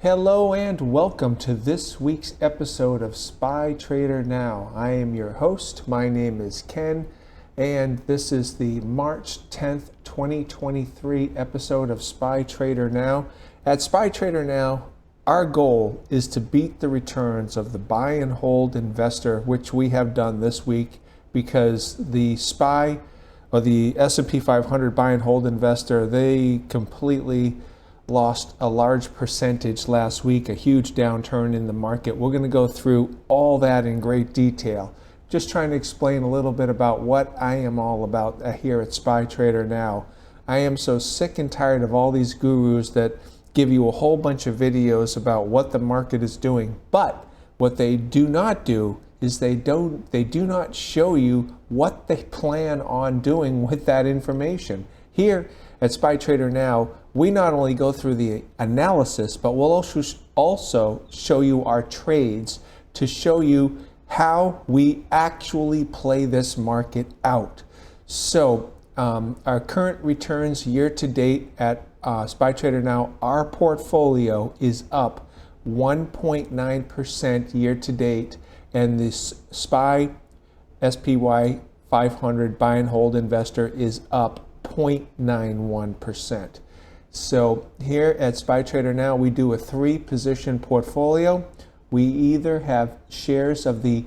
Hello and welcome to this week's episode of Spy Trader Now. I am your host. My name is Ken, and this is the March 10th, 2023 episode of Spy Trader Now. At Spy Trader Now, our goal is to beat the returns of the buy and hold investor, which we have done this week because the SPY or the S&P 500 buy and hold investor, they completely lost a large percentage last week, a huge downturn in the market. We're going to go through all that in great detail. Just trying to explain a little bit about what I am all about here at Spy Trader Now. I am so sick and tired of all these gurus that give you a whole bunch of videos about what the market is doing, but what they do not do is they do not show you what they plan on doing with that information. Here at Spy Trader Now, we not only go through the analysis, but we'll also show you our trades to show you how we actually play this market out. So our current returns year to date at Spy Trader Now, our portfolio is up 1.9% year to date, and this SPY 500 buy and hold investor is up 0.91%. So here at Spy Trader Now, we do a 3-position portfolio. We either have shares of the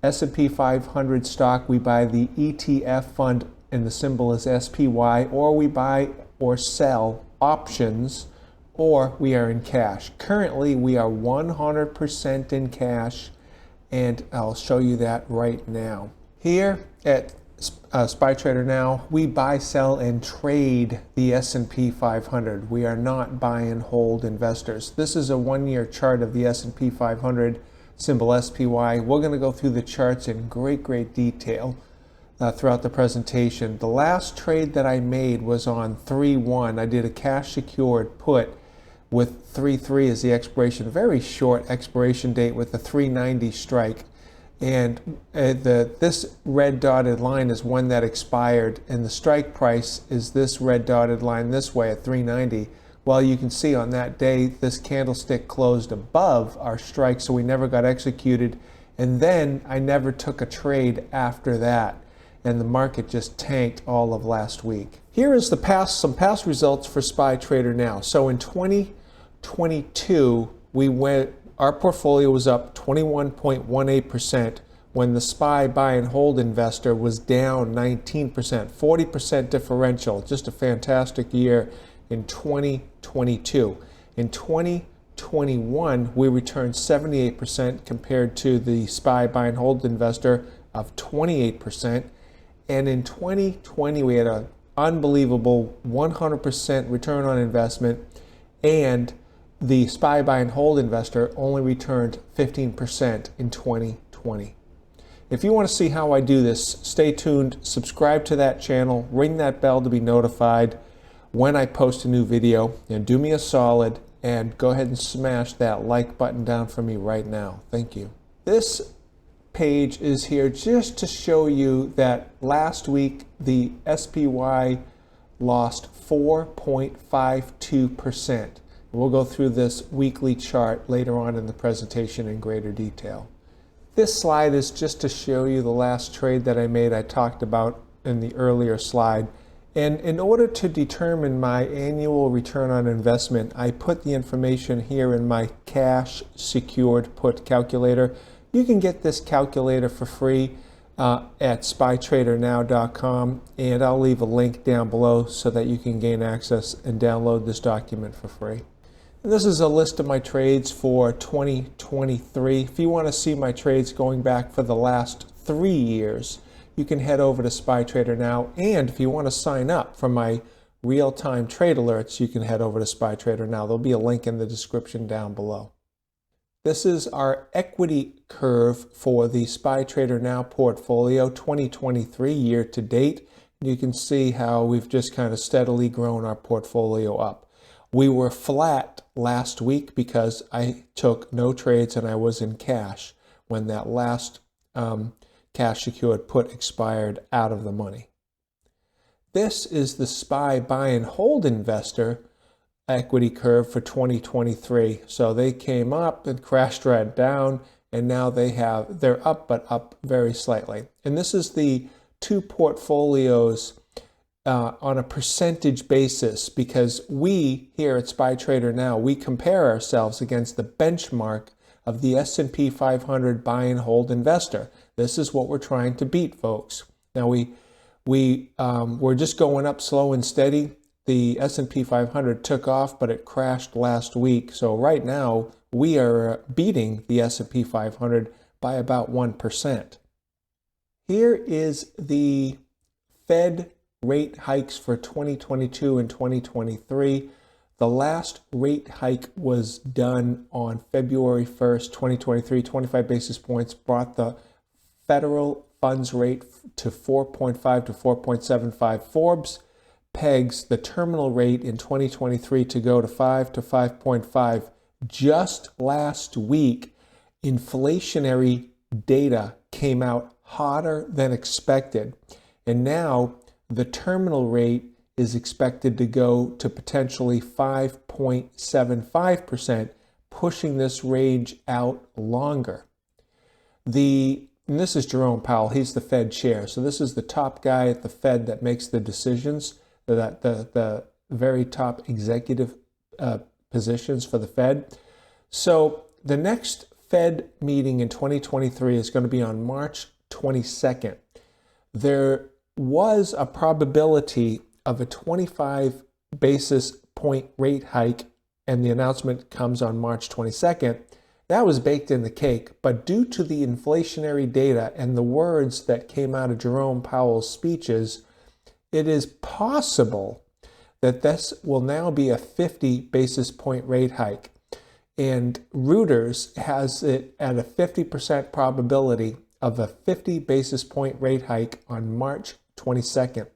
S&P 500 stock, we buy the ETF fund and the symbol is SPY, or we buy or sell options, or we are in cash. Currently, we are 100% in cash, and I'll show you that right now. Here at Spy Trader Now, we buy, sell, and trade the S&P 500. We are not buy and hold investors. This is a 1-year chart of the S&P 500, symbol SPY. We're going to go through the charts in great detail throughout the presentation. The last trade that I made was on 3/1. I did a cash secured put with 3/3 as the expiration, very short expiration date with a 390 strike. And this red dotted line is one that expired, and the strike price is this red dotted line this way at 390. Well, you can see on that day, this candlestick closed above our strike, so we never got executed. And then I never took a trade after that, and the market just tanked all of last week. Here is some past results for Spy Trader Now. So in 2022, our portfolio was up 21.18% when the SPY buy and hold investor was down 19%, 40% differential. Just a fantastic year in 2022. In 2021, we returned 78% compared to the SPY buy and hold investor of 28%. And in 2020, we had an unbelievable 100% return on investment, and the SPY buy and hold investor only returned 15% in 2020. If you want to see how I do this, stay tuned, subscribe to that channel, ring that bell to be notified when I post a new video, and do me a solid and go ahead and smash that like button down for me right now. Thank you. This page is here just to show you that last week the SPY lost 4.52%. We'll go through this weekly chart later on in the presentation in greater detail. This slide is just to show you the last trade that I made. I talked about in the earlier slide. And in order to determine my annual return on investment, I put the information here in my cash secured put calculator. You can get this calculator for free at spytradernow.com, and I'll leave a link down below so that you can gain access and download this document for free. And this is a list of my trades for 2023. If you want to see my trades going back for the last 3 years, you can head over to Spy Trader Now. And if you want to sign up for my real-time trade alerts, you can head over to Spy Trader Now. There'll be a link in the description down below. This is our equity curve for the Spy Trader Now portfolio 2023 year to date. You can see how we've just kind of steadily grown our portfolio up. We were flat last week because I took no trades and I was in cash when that last cash secured put expired out of the money. This is the SPY buy and hold investor equity curve for 2023. So they came up and crashed right down, and now they're up, but up very slightly. And this is the two portfolios on a percentage basis, because we here at SPY Trader Now, we compare ourselves against the benchmark of the S&P 500 buy and hold investor. This is what we're trying to beat, folks. Now we're just going up slow and steady. The S&P 500 took off, but it crashed last week. So right now we are beating the S&P 500 by about 1%. Here is the Fed rate hikes for 2022 and 2023. The last rate hike was done on February 1st, 2023. 25 basis points brought the federal funds rate to 4.5 to 4.75. Forbes pegs the terminal rate in 2023 to go to 5 to 5.5. Just last week, inflationary data came out hotter than expected, and now the terminal rate is expected to go to potentially 5.75%, pushing this range out longer. And this is Jerome Powell. He's the Fed chair. So this is the top guy at the Fed that makes the decisions, the very top executive positions for the Fed. So the next Fed meeting in 2023 is going to be on March 22nd. There was a probability of a 25 basis point rate hike, and the announcement comes on March 22nd. That was baked in the cake, but due to the inflationary data and the words that came out of Jerome Powell's speeches, it is possible that this will now be a 50 basis point rate hike. And Reuters has it at a 50% probability of a 50 basis point rate hike on March 22nd.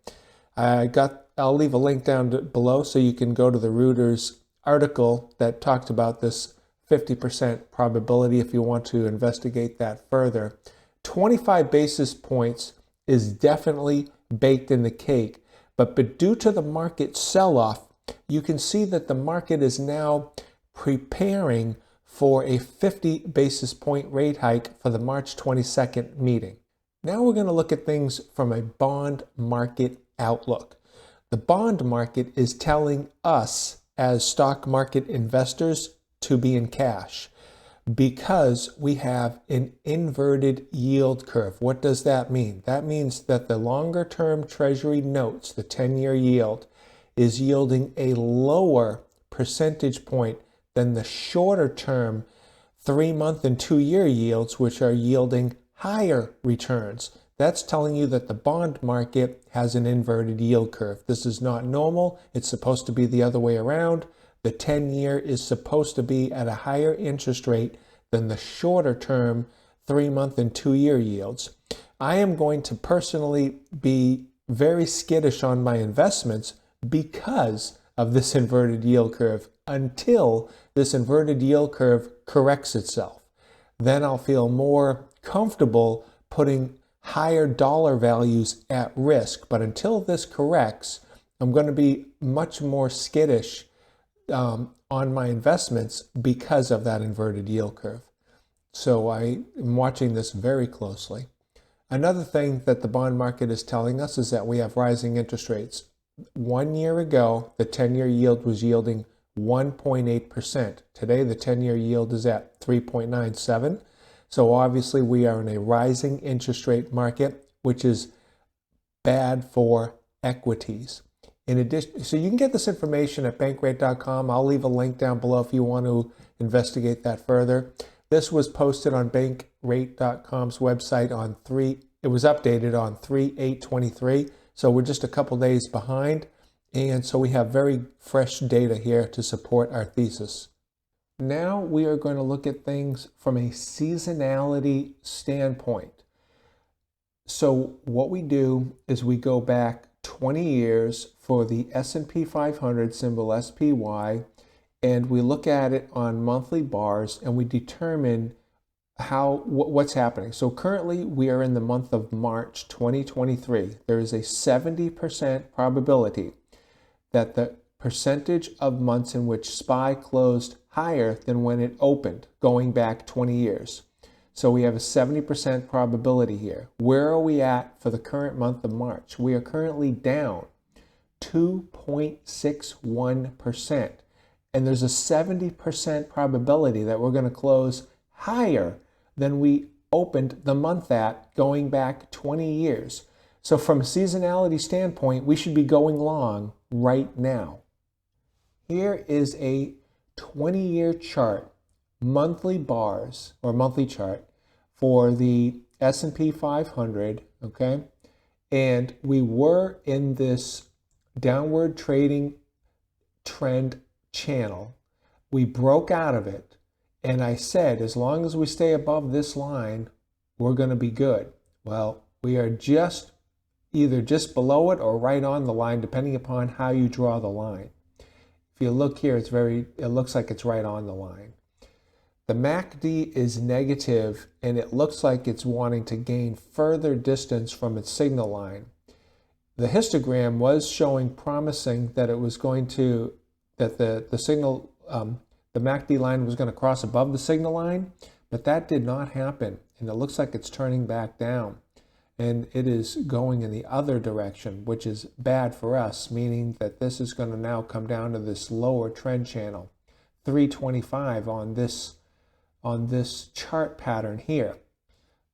I'll leave a link down below so you can go to the Reuters article that talked about this 50% probability if you want to investigate that further. 25 basis points is definitely baked in the cake, but due to the market sell-off, you can see that the market is now preparing for a 50 basis point rate hike for the March 22nd meeting. Now we're going to look at things from a bond market outlook. The bond market is telling us as stock market investors to be in cash because we have an inverted yield curve. What does that mean? That means that the longer term Treasury notes, the 10-year yield, is yielding a lower percentage point than the shorter term 3-month and 2-year yields, which are yielding higher returns. That's telling you that the bond market has an inverted yield curve. This is not normal. It's supposed to be the other way around. The 10-year is supposed to be at a higher interest rate than the shorter term 3-month and 2-year yields. I am going to personally be very skittish on my investments because of this inverted yield curve until this inverted yield curve corrects itself. Then I'll feel more comfortable putting higher dollar values at risk. But until this corrects, I'm going to be much more skittish on my investments because of that inverted yield curve. So I am watching this very closely. Another thing that the bond market is telling us is that we have rising interest rates. 1 year ago, the 10-year yield was yielding 1.8%. Today, the 10-year yield is at 3.97. So obviously, we are in a rising interest rate market, which is bad for equities. In addition, so you can get this information at bankrate.com. I'll leave a link down below if you want to investigate that further. This was posted on bankrate.com's website on it was updated on 3/8/23. So we're just a couple days behind. And so we have very fresh data here to support our thesis. Now we are going to look at things from a seasonality standpoint. So what we do is we go back 20 years for the S&P 500, symbol SPY, and we look at it on monthly bars and we determine what's happening. So currently we are in the month of March 2023. There is a 70% probability that the percentage of months in which SPY closed higher than when it opened, going back 20 years. So we have a 70% probability here. Where are we at for the current month of March? We are currently down 2.61%. And there's a 70% probability that we're going to close higher than we opened the month at, going back 20 years. So from a seasonality standpoint, we should be going long right now. Here is a 20-year chart, monthly bars or monthly chart for the S&P 500, okay? And we were in this downward trading trend channel. We broke out of it, and I said, as long as we stay above this line, we're going to be good. Well, we are just either just below it or right on the line, depending upon how you draw the line. If you look here, it looks like it's right on the line. The MACD is negative, and it looks like it's wanting to gain further distance from its signal line. The histogram was showing promising that it was going to, that the MACD line was going to cross above the signal line, but that did not happen, and it looks like it's turning back down. And it is going in the other direction, which is bad for us, meaning that this is going to now come down to this lower trend channel, 325 on this chart pattern here.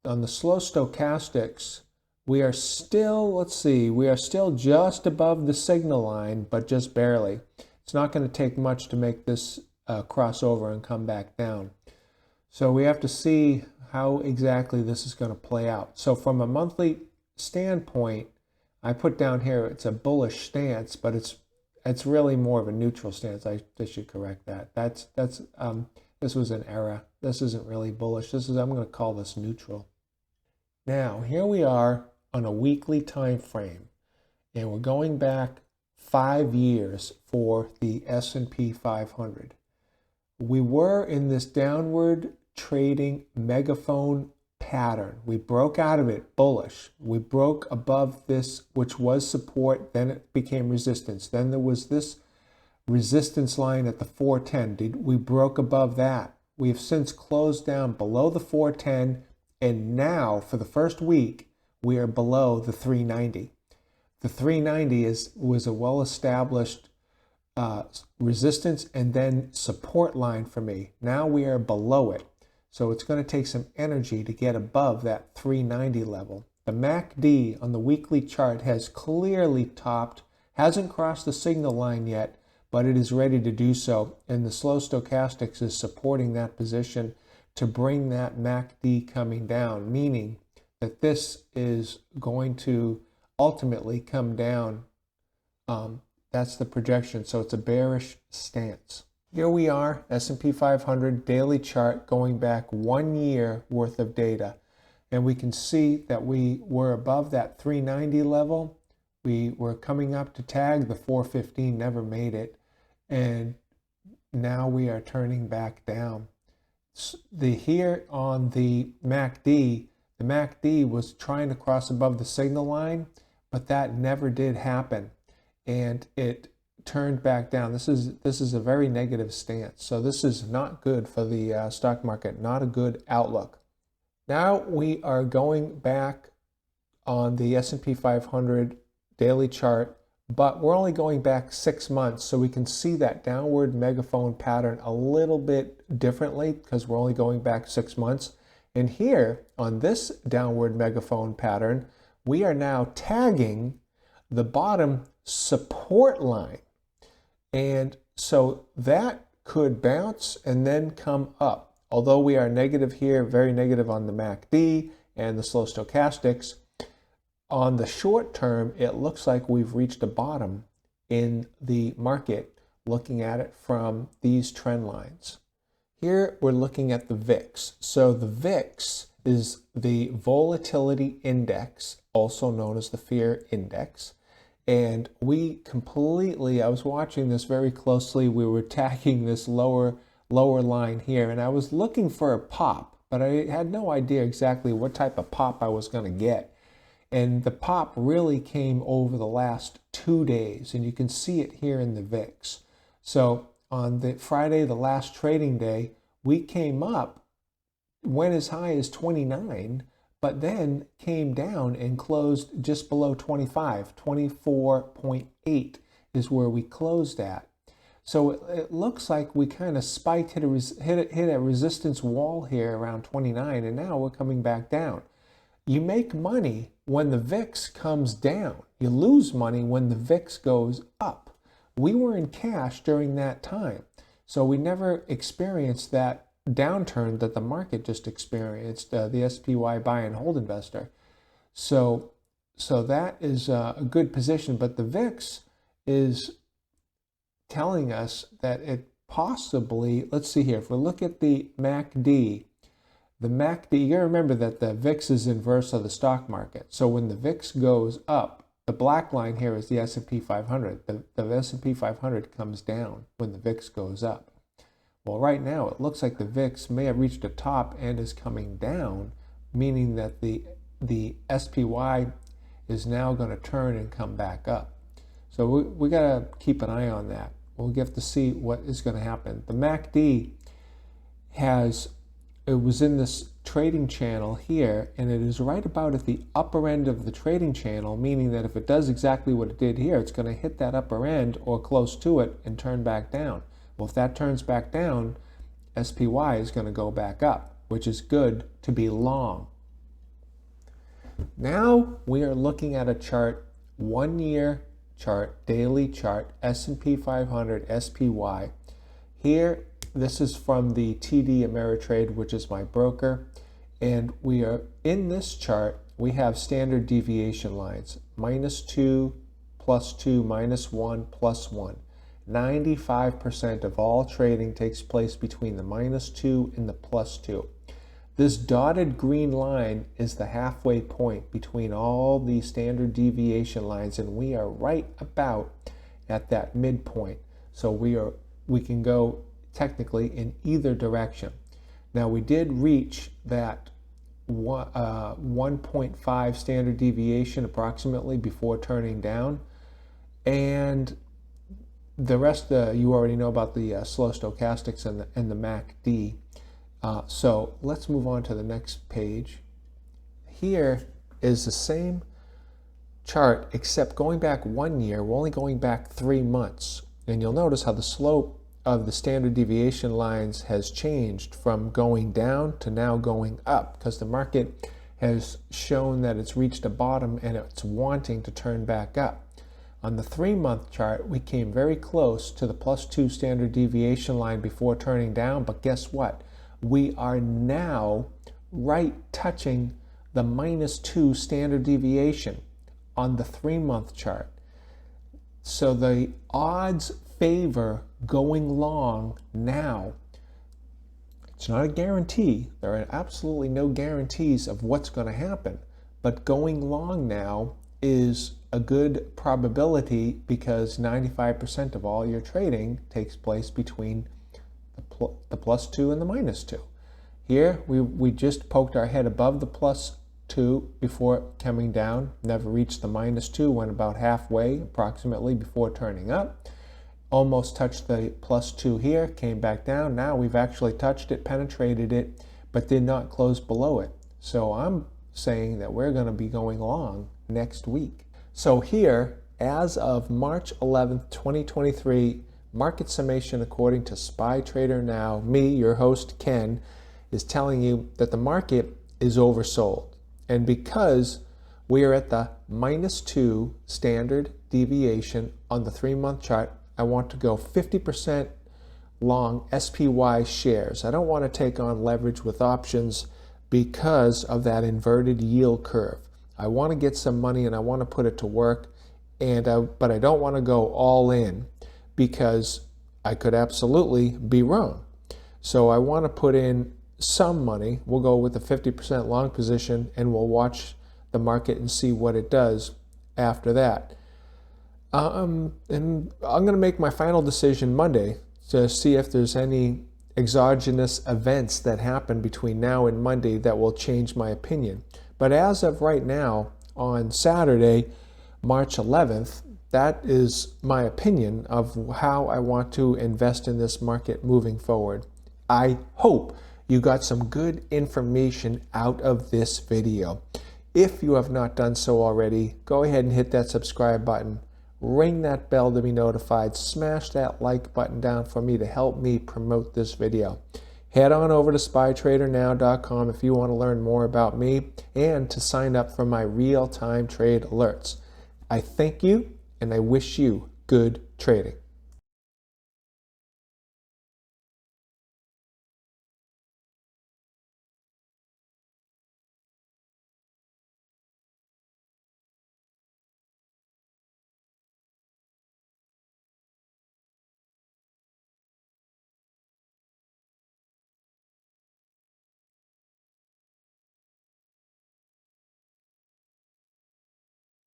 On the slow stochastics, we are still, let's see, we are still just above the signal line, but just barely. It's not going to take much to make this cross over and come back down. So we have to see how exactly this is going to play out. So from a monthly standpoint, I put down here it's a bullish stance, but it's really more of a neutral stance. I should correct that. This was an error. This isn't really bullish. I'm going to call this neutral. Now here we are on a weekly time frame, and we're going back 5 years for the S&P 500. We were in this downward trading megaphone pattern. We broke out of it bullish. We broke above this, which was support, then it became resistance. Then there was this resistance line at the 410. We broke above that. We have since closed down below the 410, and now for the first week we are below the 390. The 390 was a well-established resistance and then support line for me. Now we are below it. So it's going to take some energy to get above that 390 level. The MACD on the weekly chart has clearly topped, hasn't crossed the signal line yet, but it is ready to do so. And the slow stochastics is supporting that position to bring that MACD coming down, meaning that this is going to ultimately come down. That's the projection. So it's a bearish stance. Here we are, S&P 500 daily chart going back 1 year worth of data. And we can see that we were above that 390 level. We were coming up to tag the 415, never made it. And now we are turning back down. Here on the MACD was trying to cross above the signal line, but that never did happen. And it turned back down. This is a very negative stance. So this is not good for the stock market, not a good outlook. Now we are going back on the S&P 500 daily chart, but we're only going back 6 months, so we can see that downward megaphone pattern a little bit differently because we're only going back 6 months. And here on this downward megaphone pattern, we are now tagging the bottom support line. And so that could bounce and then come up. Although we are negative here, very negative on the MACD and the slow stochastics, on the short term, it looks like we've reached a bottom in the market, looking at it from these trend lines. Here we're looking at the VIX. So the VIX is the volatility index, also known as the fear index. And I was watching this very closely. We were tagging this lower line here, and I was looking for a pop, but I had no idea exactly what type of pop I was going to get. And the pop really came over the last 2 days, and you can see it here in the VIX. So on the Friday, the last trading day, we came up, went as high as 29, but then came down and closed just below 25. 24.8 is where we closed at. So it looks like we kind of spiked, hit a resistance wall here around 29, and now we're coming back down. You make money when the VIX comes down. You lose money when the VIX goes up. We were in cash during that time, so we never experienced that downturn that the market just experienced, the SPY buy and hold investor. So that is a good position, but the VIX is telling us that it possibly, let's see here, if we look at the MACD, you gotta remember that the VIX is inverse of the stock market. So when the VIX goes up, the black line here is the S&P 500. The S&P 500 comes down when the VIX goes up. Well, right now it looks like the VIX may have reached a top and is coming down, meaning that the SPY is now going to turn and come back up. So we got to keep an eye on that. We'll have to see what is going to happen. The MACD it was in this trading channel here, and it is right about at the upper end of the trading channel, meaning that if it does exactly what it did here, it's going to hit that upper end or close to it and turn back down. Well, if that turns back down, SPY is going to go back up, which is good to be long. Now we are looking at a chart, 1 year chart, daily chart, S&P 500, SPY. Here, this is from the TD Ameritrade, which is my broker. And we are in this chart, we have standard deviation lines, -2, +2, -1, +1. 95% of all trading takes place between the -2 and the +2. This dotted green line is the halfway point between all these standard deviation lines, and we are right about at that midpoint. So we can go technically in either direction. Now we did reach that 1.5 standard deviation approximately before turning down, and the rest you already know about the slow stochastics and the MACD. So let's move on to the next page. Here is the same chart, except going back 1 year, we're only going back 3 months. And you'll notice how the slope of the standard deviation lines has changed from going down to now going up, because the market has shown that it's reached a bottom and it's wanting to turn back up. On the 3-month chart, we came very close to the +2 standard deviation line before turning down, but guess what? We are now right touching the -2 standard deviation on the 3-month chart. So the odds favor going long now. It's not a guarantee. There are absolutely no guarantees of what's going to happen, but going long now is a good probability because 95% of all your trading takes place between the +2 and the -2. Here we just poked our head above the +2 before coming down, never reached the -2, went about halfway approximately before turning up, almost touched the +2 here, came back down. Now we've actually touched it, penetrated it, but did not close below it. So I'm saying that we're going to be going long next week. So here, as of March 11th, 2023, market summation according to SPY Trader Now, me, your host Ken, is telling you that the market is oversold. And because we are at the -2 standard deviation on the 3-month chart, I want to go 50% long SPY shares. I don't want to take on leverage with options because of that inverted yield curve. I want to get some money and I want to put it to work, but I don't want to go all in because I could absolutely be wrong. So I want to put in some money. We'll go with a 50% long position and we'll watch the market and see what it does after that. And I'm going to make my final decision Monday to see if there's any exogenous events that happen between now and Monday that will change my opinion. But as of right now, on Saturday, March 11th, that is my opinion of how I want to invest in this market moving forward. I hope you got some good information out of this video. If you have not done so already, go ahead and hit that subscribe button, ring that bell to be notified, smash that like button down for me to help me promote this video. Head on over to SpyTraderNow.com if you want to learn more about me and to sign up for my real-time trade alerts. I thank you and I wish you good trading.